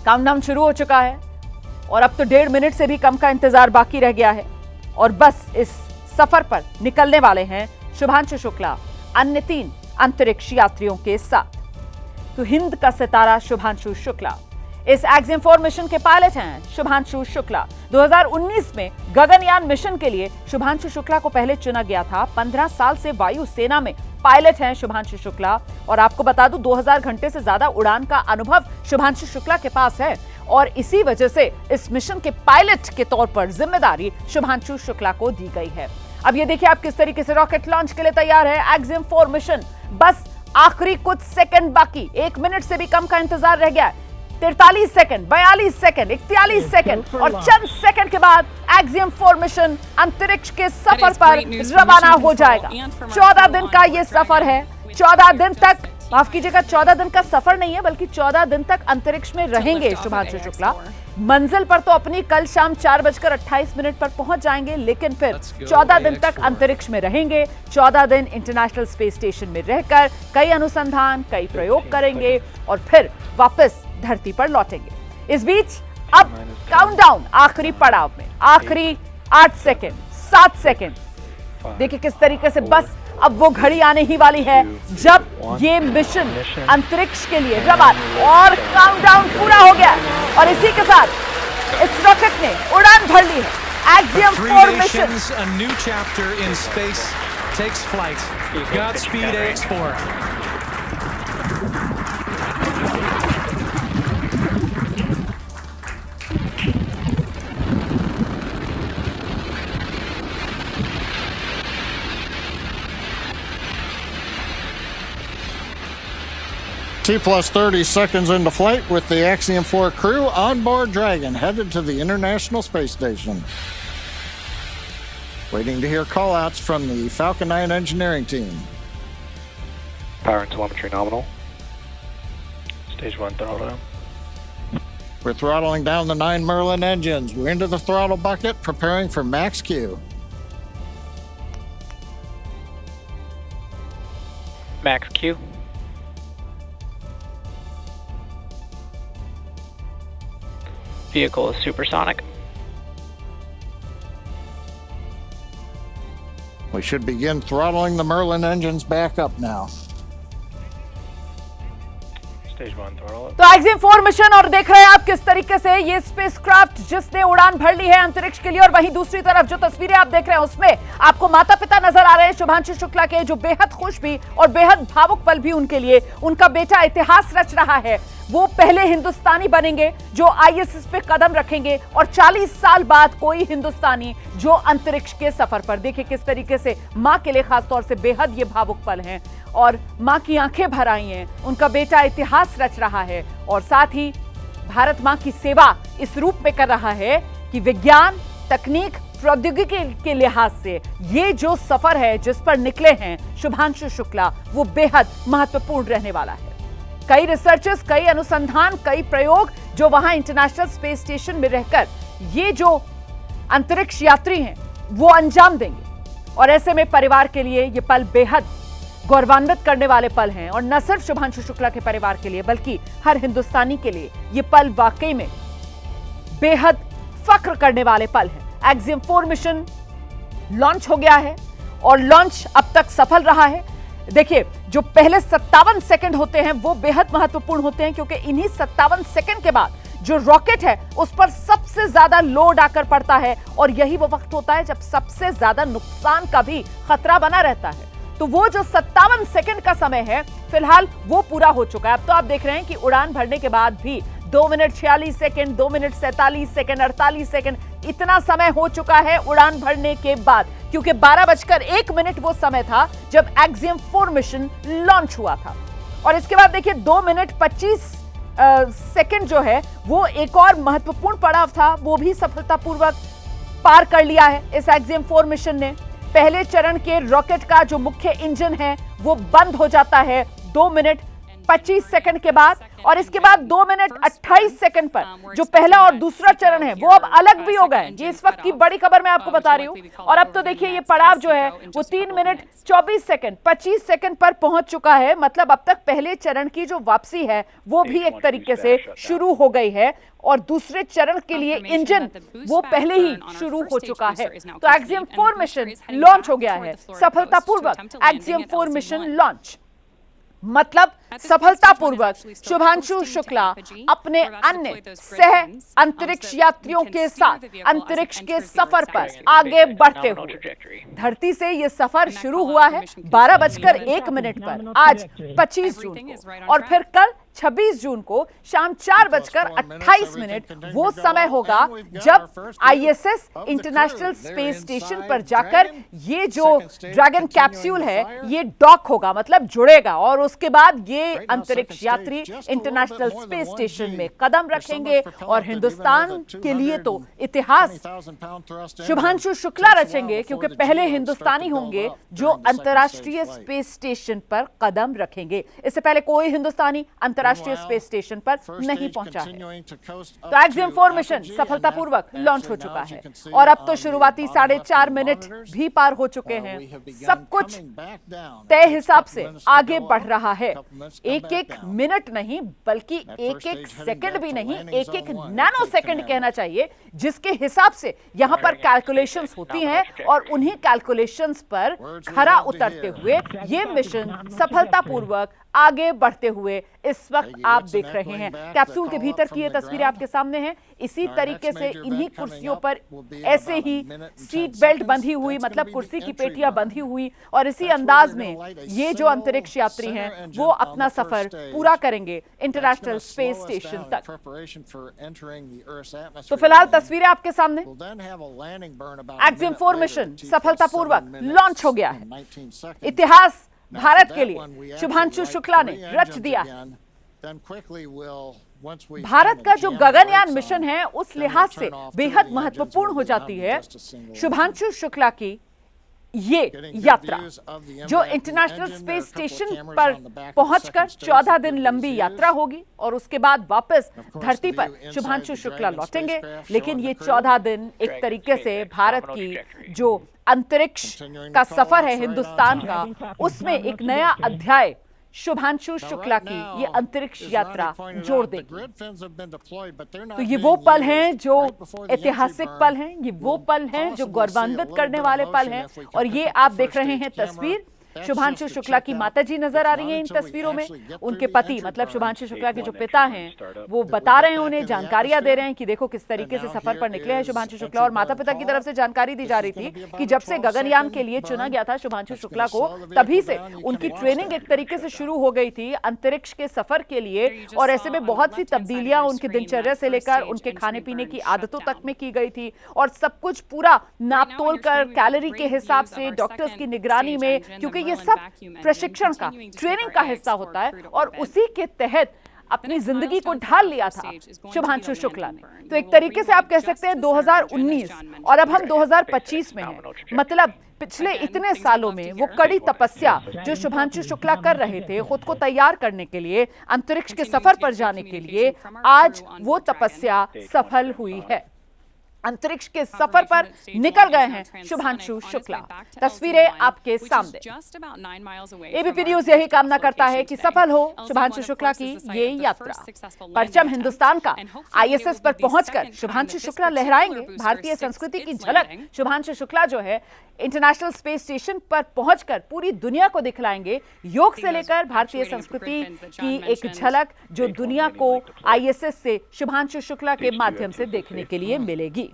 Countdown शुरू हो चुका है और अब तो 1.5 मिनट से भी कम का इंतजार बाकी रह गया है और बस इस सफर पर निकलने वाले हैं शुभांशु शुक्ला अन्य 3 अंतरिक्ष यात्रियों के साथ। तो हिंद का सितारा शुभांशु शुक्ला इस एक्सियम 4 मिशन के पायलट हैं। शुभांशु शुक्ला 2019 में गगनयान मिशन के लिए शुभांशु शुक्ला को पहले चुना गया था। 15 साल से वायु सेना में पायलट हैं शुभांशु शुक्ला और आपको बता दूं 2000 घंटे से ज्यादा उड़ान का अनुभव शुभांशु शुक्ला के पास है और इसी वजह से इस मिशन के पायलट के तौर पर जिम्मेदारी शुभांशु शुक्ला को दी गई है। अब ये देखिए आप किस तरीके से रॉकेट लॉन्च के लिए तैयार है। एक्सियम 4 मिशन बस आखिरी कुछ सेकंड बाकी, 1 मिनट से भी कम का इंतजार रह गया है। 43 सेकंड, 42 सेकंड, 41 सेकंड और चंद सेकंड के बाद एक्सियम 4 मिशन अंतरिक्ष के सफर पर रवाना हो जाएगा। 14 दिन का ये सफर है। 14 दिन तक, माफ कीजिएगा, 14 दिन का सफर नहीं है बल्कि 14 दिन तक अंतरिक्ष में रहेंगे शुभांशु शुक्ला। मंजिल पर तो अपनी कल शाम 4:28 पर पहुंच जाएंगे, लेकिन फिर 14 दिन तक अंतरिक्ष में रहेंगे। 14 दिन इंटरनेशनल स्पेस स्टेशन में रहकर कई अनुसंधान, कई प्रयोग करेंगे और फिर वापस धरती पर लौटेंगे। इस बीच अब काउंटडाउन आखिरी पड़ाव में, आखिरी 8 सेकंड, 7 सेकंड। देखिए किस तरीके से बस अब वो घड़ी आने ही वाली है जब ये मिशन अंतरिक्ष के लिए रवाना और काउंटडाउन पूरा हो गया और इसी के साथ इस रॉकेट ने उड़ान भर ली है। Axiom 4 mission a new chapter in space takes flight. Godspeed AX4. T+30 seconds into flight with the Axiom 4 crew on board Dragon, headed to the International Space Station. Waiting to hear call-outs from the Falcon 9 engineering team. Power and telemetry nominal. Stage 1 throttle. We're throttling down the 9 Merlin engines. We're into the throttle bucket, preparing for max Q. Max Q. Vehicle is supersonic. We should begin throttling the Merlin engines back up now. Stage 1 throttle. तो axiom 4 mission और देख रहे हैं आप किस तरीके से ये स्पेसक्राफ्ट जिसने उड़ान भर ली है अंतरिक्ष के लिए और वहीं दूसरी तरफ जो तस्वीरें आप देख रहे हैं उसमें आपको माता पिता नजर आ रहे हैं शुभांशु शुक्ला के, जो बेहद खुश भी और बेहद भावुक पल भी उनके लिए। उनका बेटा इतिहास रच रहा है। वो पहले हिंदुस्तानी बनेंगे जो आईएसएस पे कदम रखेंगे और 40 साल बाद कोई हिंदुस्तानी जो अंतरिक्ष के सफर पर। देखिए किस तरीके से मां के लिए खासतौर से बेहद ये भावुक पल हैं और मां की आंखें भर आई हैं। उनका बेटा इतिहास रच रहा है और साथ ही भारत मां की सेवा इस रूप में कर रहा है कि विज्ञान, तकनीक, प्रौद्योगिकी के लिहाज से ये जो सफर है जिस पर निकले हैं शुभांशु शुक्ला, वो बेहद महत्वपूर्ण रहने वाला है। कई रिसर्चर्स, कई अनुसंधान, कई प्रयोग जो वहां इंटरनेशनल स्पेस स्टेशन में रहकर ये जो अंतरिक्ष यात्री हैं वो अंजाम देंगे और ऐसे में परिवार के लिए ये पल बेहद गौरवान्वित करने वाले पल हैं और न सिर्फ शुभांशु शुक्ला के परिवार के लिए बल्कि हर हिंदुस्तानी के लिए ये पल वाकई में बेहद फख्र करने वाले पल हैं। एक्सियम 4 मिशन लॉन्च हो गया है और लॉन्च अब तक सफल रहा है। देखिए जो पहले 57 सेकंड होते हैं वो बेहद महत्वपूर्ण होते हैं क्योंकि इन्हीं 57 सेकंड के बाद जो रॉकेट है उस पर सबसे ज्यादा लोड आकर पड़ता है और यही वो वक्त होता है जब सबसे ज्यादा नुकसान का भी खतरा बना रहता है। तो वो जो 57 सेकंड का समय है फिलहाल वो पूरा हो चुका है। अब तो आप देख रहे हैं कि उड़ान भरने के बाद भी 2 minute 46 second, 2 minute 47 second, 48 second, इतना समय हो चुका है उड़ान भरने के बाद, क्योंकि 12:01 वो समय था जब एक्सियम 4 मिशन लॉन्च हुआ था। और इसके बाद देखिए 2 मिनट 25 सेकंड जो है वो एक और महत्वपूर्ण पड़ाव था, वो भी सफलतापूर्वक पार कर लिया है इस एक्सियम 4 मिशन ने। पहले चरण के रॉकेट का जो मुख्य इंजन है वो बंद हो जाता है 2 मिनट 25 सेकंड के बाद, और इसके बाद 2 मिनट 28 सेकंड पर जो पहला और दूसरा चरण है वो अब अलग भी हो गए। ये इस वक्त की बड़ी खबर मैं आपको बता रही हूं। और अब तो देखिए ये पड़ाव जो है वो 3 मिनट 24 सेकंड 25 सेकंड पर पहुंच चुका है। मतलब अब तक पहले चरण की जो वापसी है वो भी एक तरीके से शुरू हो गई है, और दूसरे चरण के लिए इंजन वो पहले ही शुरू हो चुका है। तो एक्सियम 4 मिशन लॉन्च हो गया है सफलतापूर्वक। एक्सियम 4 मिशन लॉन्च मतलब सफलतापूर्वक शुभांशु शुक्ला अपने अन्य सह अंतरिक्ष यात्रियों के साथ अंतरिक्ष के सफर पर आगे बढ़ते हुए। धरती से यह सफर शुरू हुआ है 12:01 पर आज 25 जून को, और फिर कल 26 जून को शाम 4:28 वो समय होगा जब आईएसएस इंटरनेशनल स्पेस स्टेशन पर जाकर ये जो ड्रैगन कैप्सूल है ये डॉक होगा, मतलब जुड़ेगा, और उसके बाद ये अंतरिक्ष यात्री इंटरनेशनल स्पेस स्टेशन में कदम रखेंगे। और हिंदुस्तान के लिए तो इतिहास शुभांशु शुक्ला रचेंगे, क्योंकि पहले हिंदुस्तानी होंगे जो अंतर्राष्ट्रीय स्पेस स्टेशन पर कदम रखेंगे। इससे पहले कोई हिंदुस्तानी अंतर्राष्ट्रीय स्पेस स्टेशन पर नहीं पहुंचा है। तो एक्सियम 4 मिशन सफलतापूर्वक लॉन्च हो चुका है, और अब तो शुरुआती 4.5 मिनट भी पार हो चुके हैं। सब कुछ तय हिसाब से आगे बढ़ रहा है। एक एक मिनट नहीं बल्कि एक एक सेकंड भी नहीं, एक एक नैनो सेकंड कहना चाहिए, जिसके हिसाब से यहां पर कैलकुलेशंस होती हैं, और उन्हीं कैलकुलेशंस पर खरा उतरते हुए ये मिशन सफलतापूर्वक आगे बढ़ते हुए इस वक्त आप देख रहे हैं। कैप्सूल के भीतर की ये तस्वीरें आपके सामने हैं। इसी तरीके से इन्हीं कुर्सियों पर ऐसे ही सीट बेल्ट बंधी हुई, मतलब कुर्सी की पेटियां बंधी हुई, और इसी अंदाज में ये जो अंतरिक्ष यात्री हैं वो अपना सफर पूरा करेंगे इंटरनेशनल स्पेस स्टेशन तक। तो फिलहाल तस्वीरें आपके सामने। एक्सियम 4 मिशन सफलतापूर्वक लॉन्च हो गया है। इतिहास भारत के लिए शुभांशु शुक्ला ने रच दिया है। भारत का जो गगनयान मिशन है उस लिहाज से बेहद महत्वपूर्ण हो जाती है शुभांशु शुक्ला की ये यात्रा, जो इंटरनेशनल स्पेस स्टेशन पर पहुंचकर 14 दिन लंबी यात्रा होगी, और उसके बाद वापस धरती पर शुभांशु शुक्ला लौटेंगे। लेकिन ये 14 दिन एक तरीके से भारत की जो अंतरिक्ष का सफर है हिंदुस्तान का, उसमें एक नया अध्याय शुभांशु शुक्ला की ये अंतरिक्ष यात्रा जोड़ देगी। तो ये वो पल हैं जो ऐतिहासिक पल हैं, ये वो पल हैं जो गौरवान्वित करने वाले पल हैं। और ये आप देख रहे हैं तस्वीर, शुभांशु शुक्ला की माताजी नजर आ रही हैं इन तस्वीरों में। उनके पति मतलब शुभांशु शुक्ला के जो पिता हैं वो बता रहे हैं, उन्हें जानकारियां दे रहे हैं कि देखो किस तरीके से सफर पर निकले हैं शुभांशु शुक्ला। और माता पिता की तरफ से जानकारी दी जा रही थी कि जब से गगनयान के लिए चुना गया था शुभांशु शुक्ला को, तभी से उनकी ट्रेनिंग एक तरीके से शुरू हो गई थी अंतरिक्ष के सफर के लिए। और ऐसे में बहुत सी तब्दीलियां उनकी दिनचर्या से लेकर उनके खाने पीने की आदतों तक में की गई थी, और सब कुछ पूरा नाप तोल कर कैलोरी के हिसाब से डॉक्टर्स की निगरानी में, क्योंकि ये सब प्रशिक्षण का ट्रेनिंग का हिस्सा होता है, और उसी के तहत अपनी जिंदगी को ढाल लिया था शुभांशु शुक्ला ने। तो एक तरीके से आप कह सकते हैं 2019 और अब हम 2025 में हैं। मतलब पिछले इतने सालों में वो कड़ी तपस्या जो शुभांशु शुक्ला कर रहे थे खुद को तैयार करने के लिए, अंतरिक्ष के सफर पर जाने के लिए, आज वो तपस्या सफल हुई है। अंतरिक्ष के सफर पर निकल गए हैं शुभांशु शुक्ला। तस्वीरें आपके सामने। एबीपी न्यूज यही कामना करता है कि सफल हो शुभांशु शुक्ला की ये यात्रा। परचम हिंदुस्तान का आईएसएस पर पहुंचकर शुभांशु शुक्ला लहराएंगे। भारतीय संस्कृति की झलक शुभांशु शुक्ला जो है इंटरनेशनल स्पेस स्टेशन पर पहुंचकर पूरी दुनिया को दिखलाएंगे। योग से लेकर भारतीय संस्कृति की एक झलक जो दुनिया को आईएसएस से शुभांशु शुक्ला के माध्यम से देखने के लिए मिलेगी।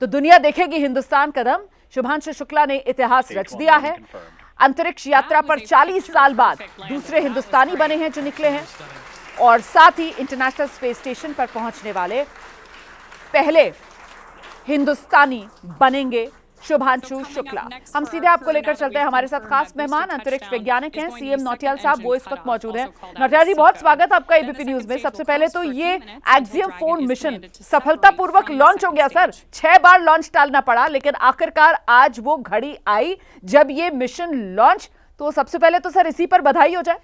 तो दुनिया देखेगी हिंदुस्तान कदम। शुभांशु शुक्ला ने इतिहास रच दिया है। अंतरिक्ष यात्रा पर 40 साल बाद दूसरे हिंदुस्तानी बने हैं जो निकले हैं, और साथ ही इंटरनेशनल स्पेस स्टेशन पर पहुंचने वाले पहले हिंदुस्तानी बनेंगे शुभांशु शुक्ला। हम सीधे आपको लेकर चलते हैं। हमारे साथ खास मेहमान अंतरिक्ष वैज्ञानिक हैं सीएम नौटियाल साहब, वो इस वक्त मौजूद हैं। नौटियाल जी बहुत स्वागत आपका एबीपी न्यूज में। सबसे पहले तो ये एक्सियम 4 मिशन सफलतापूर्वक लॉन्च हो गया सर। 6 बार लॉन्च टालना पड़ा, लेकिन आखिरकार आज वो घड़ी आई जब ये मिशन लॉन्च। तो सबसे पहले तो सर इसी पर बधाई हो जाए।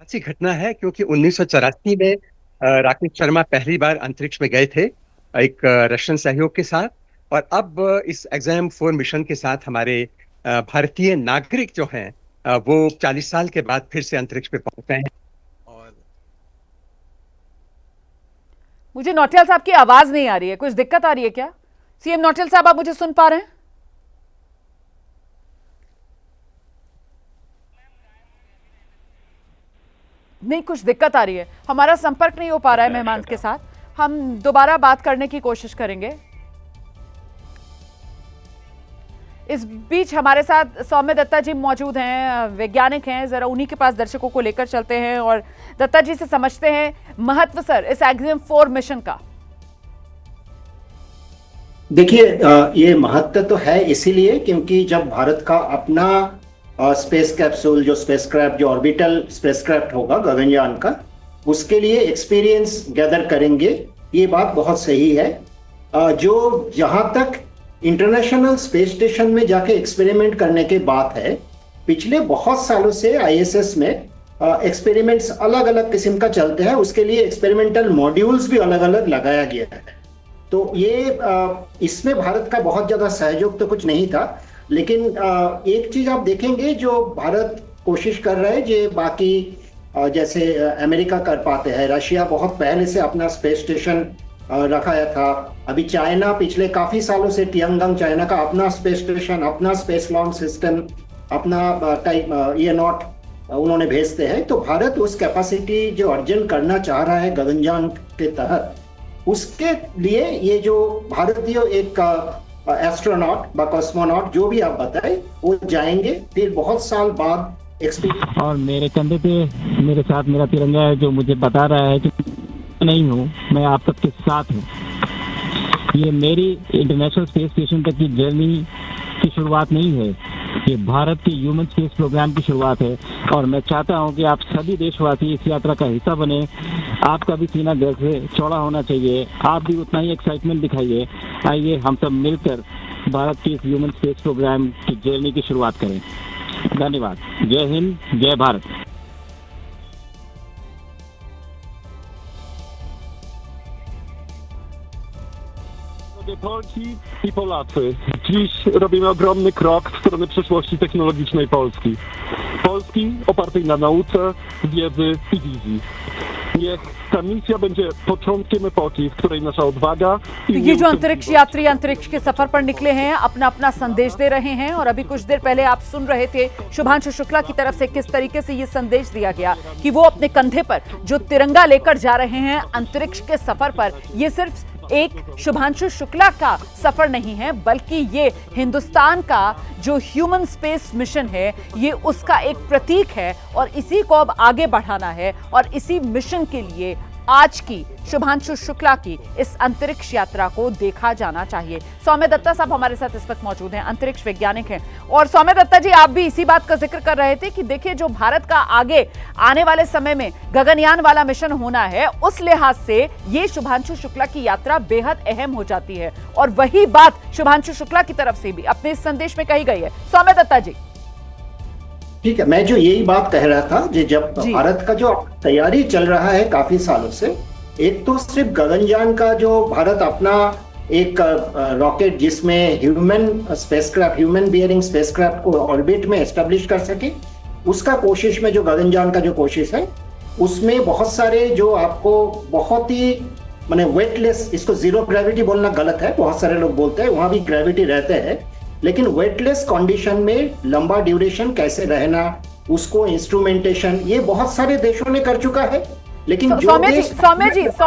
ऐसी घटना है क्योंकि 1984 में राकेश शर्मा पहली बार अंतरिक्ष में गए थे एक रशियन सहयोग के साथ, और अब इस EXIM-4 मिशन के साथ हमारे भारतीय नागरिक जो हैं वो 40 साल के बाद फिर से अंतरिक्ष पे पहुंचे हैं। और मुझे नौटियाल साहब की आवाज नहीं आ रही है, कुछ दिक्कत आ रही है क्या? सीएम नौटियाल साहब, आप मुझे सुन पा रहे हैं? नहीं, कुछ दिक्कत आ रही है, हमारा संपर्क नहीं हो पा रहा है मेहमान के साथ। हम दोबारा बात करने की कोशिश करेंगे। इस बीच हमारे साथ सौम्य दत्ता जी मौजूद हैं, वैज्ञानिक हैं। जरा उन्हीं के पास दर्शकों को लेकर चलते हैं और दत्ता जी से समझते हैं महत्व सर इस EXIM-4 मिशन का। देखिए, ये महत्व तो है इसीलिए क्योंकि जब भारत का अपना स्पेस कैप्सूल जो स्पेसक्राफ्ट जो ऑर्बिटल स्पेसक्राफ्ट होगा गगनयान का, उसके लिए एक्सपीरियंस गैदर करेंगे, ये बात बहुत सही है। जो जहां तक इंटरनेशनल स्पेस स्टेशन में जाके एक्सपेरिमेंट करने की बात है, पिछले बहुत सालों से ISS में एक्सपेरिमेंट्स अलग अलग किस्म का चलते हैं, उसके लिए एक्सपेरिमेंटल मॉड्यूल्स भी अलग अलग लगाया गया है। तो ये इसमें भारत का बहुत ज्यादा सहयोग तो कुछ नहीं था, लेकिन एक चीज आप देखेंगे जो भारत कोशिश कर रहा है, जो बाकी जैसे अमेरिका कर पाते हैं, रशिया बहुत पहले से अपना स्पेस स्टेशन रखाया था। अभी चाइना पिछले काफी सालों से टियांगंग चाइना का अपना स्पेस स्टेशन, अपना स्पेस लॉन्च सिस्टम, अपना टाइप E-नॉट उन्होंने भेजते हैं। तो भारत उस कैपेसिटी जो अर्जन करना चाह रहा है गगनयान के तहत, उसके लिए ये जो भारतीय एक एस्ट्रोनॉट व कॉस्मोनॉट जो भी आप बताएं, वो जाएंगे, फिर बहुत साल बाद एक्सपीरियंस। और मेरे कंधे पे मेरे साथ मेरा तिरंगा है जो मुझे बता रहा है कि नहीं हूँ, मैं आप सबके साथ हूँ। ये मेरी इंटरनेशनल स्पेस स्टेशन तक की जर्नी की शुरुआत नहीं है, ये भारत के ह्यूमन स्पेस प्रोग्राम की शुरुआत है। और मैं चाहता हूँ कि आप सभी देशवासी इस यात्रा का हिस्सा बने। आपका भी सीना गर्व से चौड़ा होना चाहिए, आप भी उतना ही एक्साइटमेंट दिखाइए। आइए हम सब मिलकर भारत के इस ह्यूमन स्पेस प्रोग्राम की जर्नी की शुरुआत करें। धन्यवाद। जय हिंद, जय Bharat. Polki i Polacy. Dziś robimy ogromny krok w stronę przyszłości technologicznej Polski. Polski opartej na nauce, wiedzy i wizji. Niech ta misja będzie początkiem epoki, w której nasza odwaga i ये जो अंतरिक्ष यात्री अंतरिक्ष के सफर पर निकले हैं, अपना अपना संदेश दे रहे हैं। और अभी कुछ देर पहले आप सुन रहे थे शुभांशु शुक्ला की तरफ से किस तरीके से ये संदेश दिया गया कि वो अपने कंधे पर जो तिरंगा लेकर जा रहे हैं अंतरिक्ष के सफर पर। ये सिर्फ एक शुभांशु शुक्ला का सफर नहीं है, बल्कि ये हिंदुस्तान का जो ह्यूमन स्पेस मिशन है, ये उसका एक प्रतीक है। और इसी को अब आगे बढ़ाना है और इसी मिशन के लिए आज की शुभांशु शुक्ला की इस अंतरिक्ष यात्रा को देखा जाना चाहिए। सौम्य दत्ता साहब हमारे साथ इस वक्त मौजूद हैं, अंतरिक्ष वैज्ञानिक हैं। और सौम्य दत्ता जी, आप भी इसी बात का जिक्र कर रहे थे कि देखिए, जो भारत का आगे आने वाले समय में गगनयान वाला मिशन होना है, उस लिहाज से ये शुभांशु शुक्ला की यात्रा बेहद अहम हो जाती है। और वही बात शुभांशु शुक्ला की तरफ से भी अपने इस संदेश में कही गई है। सौम्य दत्ता जी। ठीक है, मैं जो यही बात कह रहा था, जब भारत का जो तैयारी चल रहा है काफी सालों से, एक तो सिर्फ गगनयान का जो भारत अपना एक रॉकेट जिसमें ह्यूमन बियरिंग स्पेसक्राफ्ट को ऑर्बिट में एस्टेब्लिश कर सके, उसका कोशिश में जो गगनयान का जो कोशिश है, उसमें बहुत सारे जो आपको बहुत ही माने वेटलेस, इसको जीरो ग्रेविटी बोलना गलत है, बहुत सारे लोग बोलते हैं वहां भी ग्रेविटी रहते हैं, लेकिन वेटलेस कंडीशन में लंबा ड्यूरेशन कैसे रहना, उसको इंस्ट्रूमेंटेशन, ये बहुत सारे देशों ने कर चुका है। लेकिन सौम्य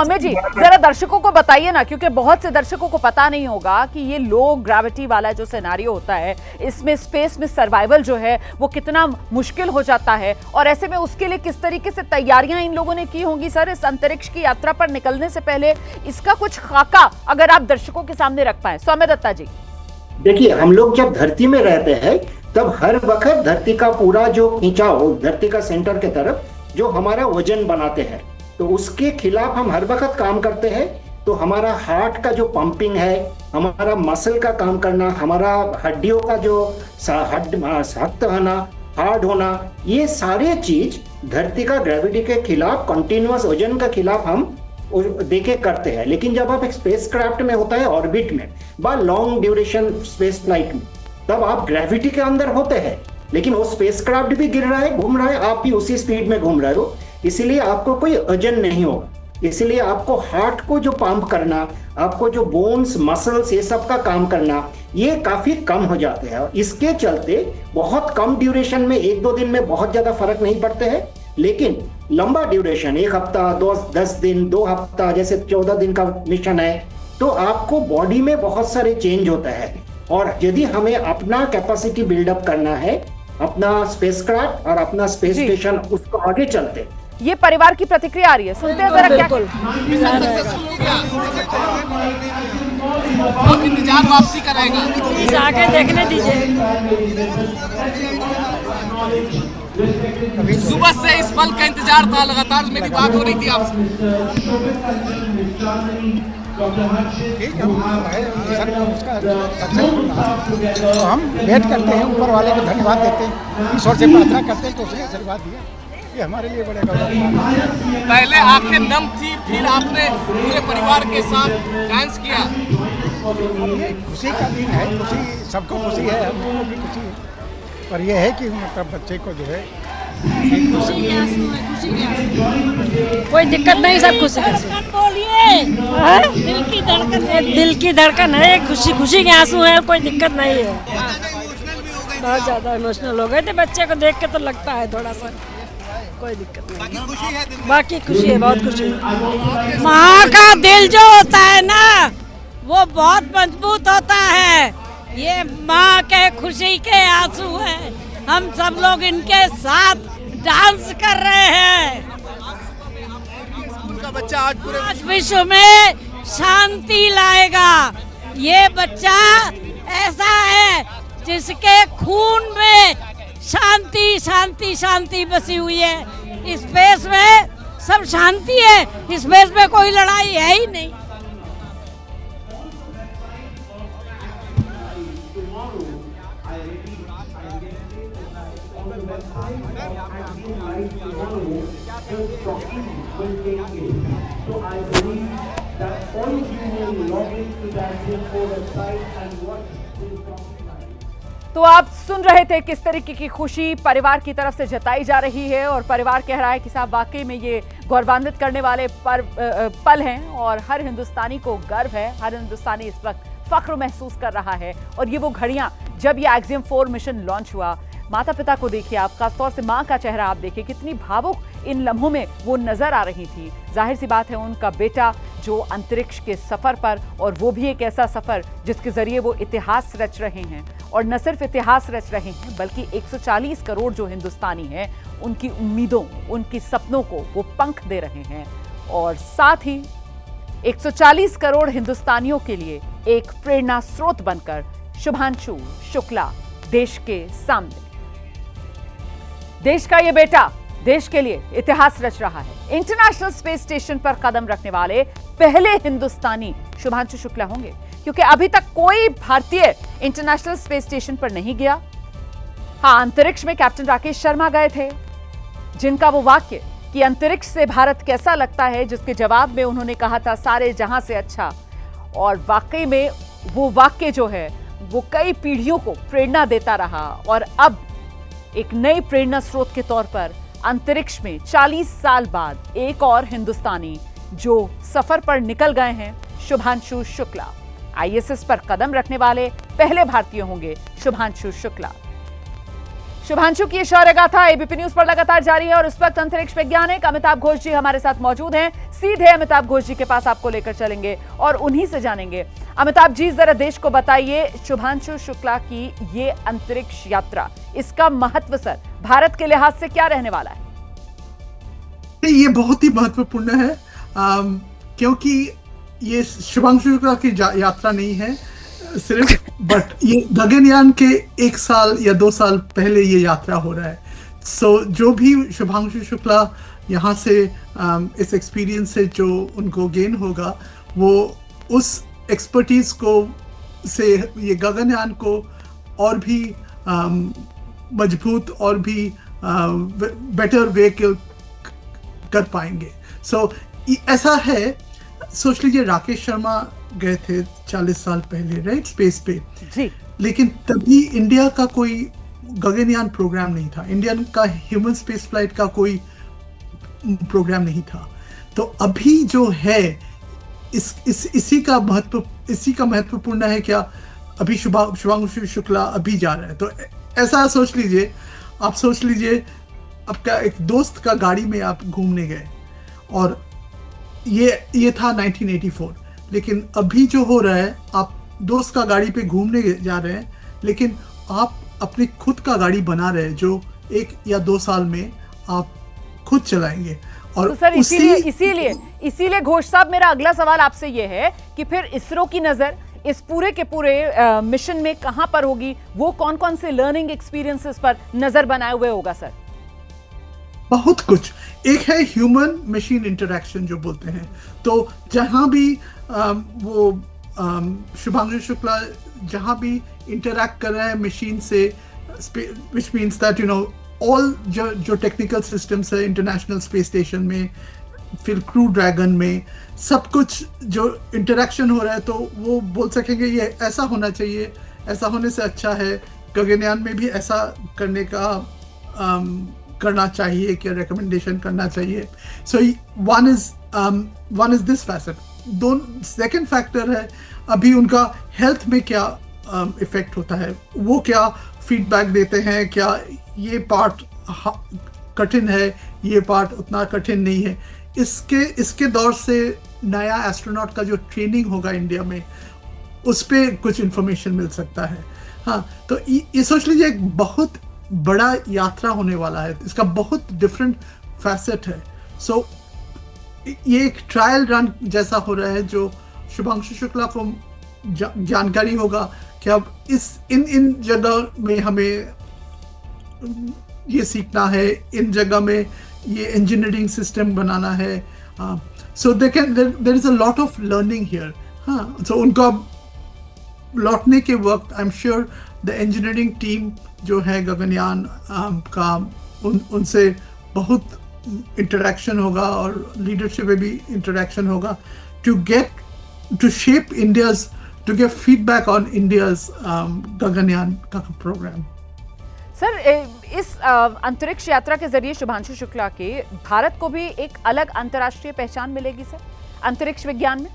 जी जरा दर्शकों को बताइए ना, क्योंकि बहुत से दर्शकों को पता नहीं होगा कि ये लो ग्रेविटी वाला जो सिनेरियो होता है, इसमें स्पेस में सर्वाइवल जो है वो कितना मुश्किल हो जाता है। और ऐसे में उसके लिए किस तरीके से तैयारियां इन लोगों ने की होंगी सर इस अंतरिक्ष की यात्रा पर निकलने से पहले, इसका कुछ खाका अगर आप दर्शकों के सामने रख पाए। सौम्य दत्ता जी। देखिए, हम लोग जब धरती में रहते हैं तब हर वक्त धरती का पूरा जो खिंचाव, धरती का सेंटर के तरफ जो हमारा वजन बनाते हैं, तो उसके खिलाफ हम हर वक्त काम करते हैं। तो हमारा हार्ट का जो पंपिंग है, हमारा मसल का काम करना, हमारा हड्डियों का जो सख्त होना, हार्ड होना, ये सारे चीज धरती का ग्रेविटी के खिलाफ, कंटिन्यूअस वजन के खिलाफ हम देखे करते हैं। लेकिन जब आप एक स्पेस क्राफ्ट में होता है, ऑर्बिट में, बा लॉन्ग ड्यूरेशन स्पेस फ्लाइट में, तब आप ग्रेविटी के अंदर होते हैं, लेकिन वो स्पेस क्राफ्ट भी गिर रहा है, घूम रहा है, आप भी उसी स्पीड में घूम रहे हो, इसलिए आपको कोई वजन नहीं होगा। इसलिए आपको हार्ट को जो पंप करना, आपको जो बोन्स, मसल्स, ये सब का काम करना, ये काफी कम हो जाते हैं। इसके चलते बहुत कम ड्यूरेशन में, 1-2 दिन में बहुत ज्यादा फर्क नहीं पड़ते हैं, लेकिन लंबा ड्यूरेशन, 1 हफ्ता, 10 दिन, 2 हफ्ता, जैसे 14 दिन का मिशन है, तो आपको बॉडी में बहुत सारे चेंज होता है। और यदि हमें अपना कैपेसिटी बिल्डअप करना है, अपना स्पेसक्राफ्ट और अपना स्पेस स्टेशन, उसको आगे चलते, ये परिवार की प्रतिक्रिया आ रही है, सुनते हैं जरा क्या। इंतजार वापसी करेगा, आगे देखने दीजिए। सुबह से इस पल का इंतजार था, लगातार मेरी बात हो रही थी आपसे। तो हम वेट करते हैं, ऊपर वाले को धन्यवाद देते हैं, ईश्वर से प्रार्थना करते हैं तो उसने आशीर्वाद दिया, ये हमारे लिए बड़े गौरव। पहले आंखें नम थी, फिर आपने पूरे परिवार के साथ डांस किया। अब ये खुशी का दिन है, खुशी सबको खुशी है, हम लोगों की खुशी है, पर यह है कि मतलब बच्चे को जो है खुशी के आंसू है, खुशी के आंसू, कोई दिक्कत नहीं, सब खुशी। बोलिए, दिल की धड़कन है, खुशी खुशी के आंसू है, कोई दिक्कत नहीं है। बहुत ज्यादा इमोशनल हो गए थे, बच्चे को देख के तो लगता है थोड़ा सा, कोई दिक्कत नहीं, बाकी खुशी है, बहुत खुशी है। माँ का दिल जो होता है ना, वो बहुत मजबूत होता है। ये माँ के खुशी के आंसू हैं, हम सब लोग इनके साथ डांस कर रहे हैं। उनका बच्चा आज विश्व में शांति लाएगा। ये बच्चा ऐसा है जिसके खून में शांति शांति शांति बसी हुई है। स्पेस में सब शांति है, स्पेस में कोई लड़ाई है ही नहीं। तो आप सुन रहे थे किस तरीके की खुशी परिवार की तरफ से जताई जा रही है, और परिवार कह रहा है कि साहब वाकई में ये गौरवान्वित करने वाले पल हैं और हर हिंदुस्तानी को गर्व है, हर हिंदुस्तानी इस वक्त फख्र महसूस कर रहा है। और ये वो घड़ियां जब ये एक्सियम 4 मिशन लॉन्च हुआ, माता पिता को देखिए आप, खासतौर से माँ का चेहरा आप देखिए, कितनी भावुक इन लम्हों में वो नजर आ रही थी। जाहिर सी बात है उनका बेटा जो अंतरिक्ष के सफर पर, और वो भी एक ऐसा सफर जिसके जरिए वो इतिहास रच रहे हैं, और न सिर्फ इतिहास रच रहे हैं बल्कि 140 करोड़ जो हिंदुस्तानी हैं उनकी उम्मीदों, उनकी सपनों को वो पंख दे रहे हैं। और साथ ही 140 करोड़ हिंदुस्तानियों के लिए एक प्रेरणा स्रोत बनकर शुभांशु शुक्ला देश के सामने, देश का ये बेटा देश के लिए इतिहास रच रहा है। इंटरनेशनल स्पेस स्टेशन पर कदम रखने वाले पहले हिंदुस्तानी शुभांशु शुक्ला होंगे, क्योंकि अभी तक कोई भारतीय इंटरनेशनल स्पेस स्टेशन पर नहीं गया। हाँ, अंतरिक्ष में कैप्टन राकेश शर्मा गए थे, जिनका वो वाक्य कि अंतरिक्ष से भारत कैसा लगता है, जिसके जवाब में उन्होंने कहा था सारे जहां से अच्छा। और वाकई में वो वाक्य जो है वो कई पीढ़ियों को प्रेरणा देता रहा, और अब एक नई प्रेरणा स्रोत के तौर पर अंतरिक्ष में 40 साल बाद एक और हिंदुस्तानी जो सफर पर निकल गए हैं, शुभांशु शुक्ला। आईएसएस पर कदम रखने वाले पहले भारतीय होंगे शुभांशु शुक्ला। शुभांशु की शौर्य गाथा एबीपी न्यूज पर लगातार जारी है, और इस वक्त अंतरिक्ष वैज्ञानिक अमिताभ घोष जी हमारे साथ मौजूद हैं। सीधे अमिताभ घोष जी के पास आपको लेकर चलेंगे और उन्हीं से जानेंगे। अमिताभ जी, जरा देश को बताइए, शुभांशु शुक्ला की ये अंतरिक्ष यात्रा, इसका महत्व सर भारत के लिहाज से क्या रहने वाला है? ये बहुत ही महत्वपूर्ण है, क्योंकि ये शुभांशु शुक्ला की यात्रा नहीं है सिर्फ, बट ये गगनयान के 1 साल या 2 साल पहले ये यात्रा हो रहा है। जो भी शुभांशु शुक्ला यहाँ से इस एक्सपीरियंस से जो उनको गेन होगा, वो उस एक्सपर्टीज को से ये गगनयान को और भी मजबूत और भी बेटर व्हीकल कर पाएंगे। सो ऐसा है, सोच लीजिए राकेश शर्मा गए थे 40 साल पहले, राइट, स्पेस पे जी, लेकिन तभी इंडिया का कोई गगनयान प्रोग्राम नहीं था, इंडियन का ह्यूमन स्पेस फ्लाइट का कोई प्रोग्राम नहीं था। तो अभी जो है इसी का महत्वपूर्ण है क्या, अभी शुभांशु शुक्ला अभी जा रहे हैं। तो ऐसा सोच लीजिए, आप सोच लीजिए आपका एक दोस्त का गाड़ी में आप घूमने गए और ये था 1984, लेकिन अभी जो हो रहा है, आप दोस्त का गाड़ी पे घूमने जा रहे हैं, लेकिन आप अपनी खुद का गाड़ी बना रहे हैं जो 1 या 2 साल में आप खुद चलाएंगे। और तो सर इसीलिए घोष साहब, मेरा अगला सवाल आपसे ये है कि फिर इसरो की नजर इस पूरे के पूरे मिशन में कहां पर होगी, वो कौन कौन से लर्निंग एक्सपीरियंसेस पर नजर बनाए हुए होगा सर? बहुत कुछ। एक है ह्यूमन मशीन इंटरेक्शन जो बोलते हैं, तो जहां भी वो शुभांशु शुक्ला जहां भी इंटरैक्ट कर रहे हैं मशीन से, विच मीन्स दैट ऑल जो टेक्निकल सिस्टम्स है इंटरनेशनल स्पेस स्टेशन में, फिर क्रू ड्रैगन में, सब कुछ जो इंटरेक्शन हो रहा है, तो वो बोल सकेंगे ये ऐसा होना चाहिए, ऐसा होने से अच्छा है, गगनयान में भी ऐसा करने का करना चाहिए, क्या रिकमेंडेशन करना चाहिए। So one is this facet. Second factor है अभी उनका हेल्थ में क्या इफेक्ट होता है, वो क्या फीडबैक देते हैं, क्या ये पार्ट कठिन है, ये पार्ट उतना कठिन नहीं है। इसके दौर से नया एस्ट्रोनॉट का जो ट्रेनिंग होगा इंडिया में, उस पर कुछ इंफॉर्मेशन मिल सकता है। हाँ, तो ये सोच लीजिए एक बहुत बड़ा यात्रा होने वाला है, इसका बहुत डिफरेंट फैसेट है। सो ये एक ट्रायल रन जैसा हो रहा है, जो शुभांशु शुक्ला को जानकारी होगा कि अब इन जगह में हमें ये सीखना है, इन जगह में ये इंजीनियरिंग सिस्टम बनाना है। So there is a lot of learning here. हाँ, सो उनका लौटने के वक्त I am sure the engineering team जो है गगनयान का, उनसे बहुत इंटरेक्शन होगा और लीडरशिप में भी इंटरेक्शन होगा to shape India's, to get feedback on India's Gaganyaan का प्रोग्राम। सर, इस अंतरिक्ष यात्रा के जरिए शुभांशु शुक्ला के भारत को भी एक अलग अंतर्राष्ट्रीय पहचान मिलेगी सर अंतरिक्ष विज्ञान में?